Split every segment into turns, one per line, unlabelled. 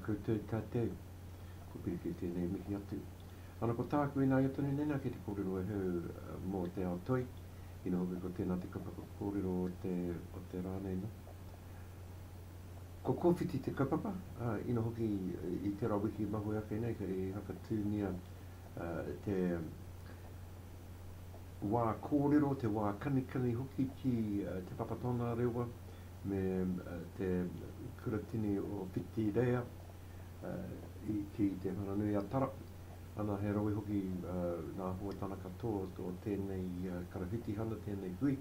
koutou tātou, ko piri ki tēnei mihi atu. Ana ko tāku ina i atanu nena ki te kōrero e hau mō te Ao Toi, ina hoki ko tēnā te kaupapa kōrero o te rānei no. Ko Koowhiti te kaupapa, ina hoki i te rawiki mahu ake nei, ka i haka tūnia te wā kōrero, te wā kanikani hoki ki te papatona rewa, me te kuratini o whiti rea ki te Haranui Atara. Ana he rawi hoki nā huatana katoa o tēnei karawhiti hana, tēnei hui.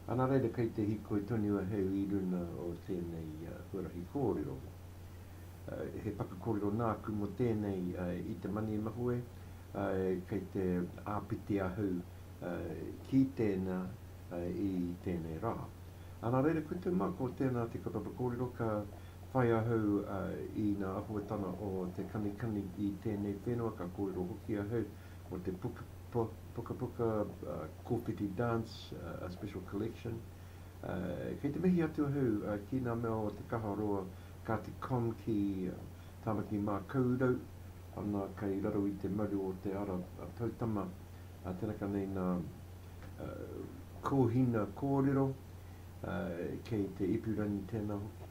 Ana reira kei te hiko i toni ua heu i runa o tēnei huarahi kōrero. He paku kōrero nāku mo tēnei i te mani mahue, kei te āpiti ahau ki tēnā i tēnei rā. Ana reira koutou mā ko tēnā te kaupapa kōrero ka whai ahau i ngā ahuatana o te kanikani i tēnei whenua, ka kōrero hoki ahau o te puka Koowhiti dance, a special collection. Kei te mihi atu ahau ki ngā mea o te kaharoa ka te kon ki tāmaki mā kaurau, ana kei raro i te maru o te ara tautama, tēnaka nei ngā kōhina kōrero, kei te ipurani tēnā hoki.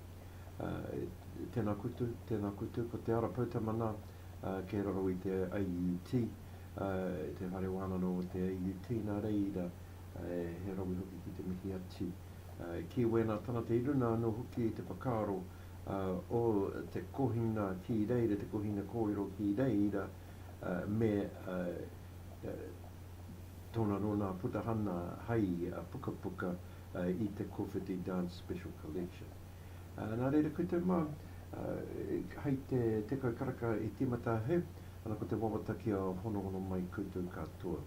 Tēnā koutou, ko te ara pautamana kei raro i te AUT, te whare wānano o te AUT nā reira, he rawi hoki ki te mihi atu. Ki wēnā tana te iruna anō hoki te whakaaro o te kohina ki reira, te kohina kōrero ki reira, me tōna rona putahana hai puka i te Koowhiti Dance Special Collection. Nā reira koutou mā, hei te tekau karaka i tīmata heu, ana ko te wawata ki a hono mai koutou katoa.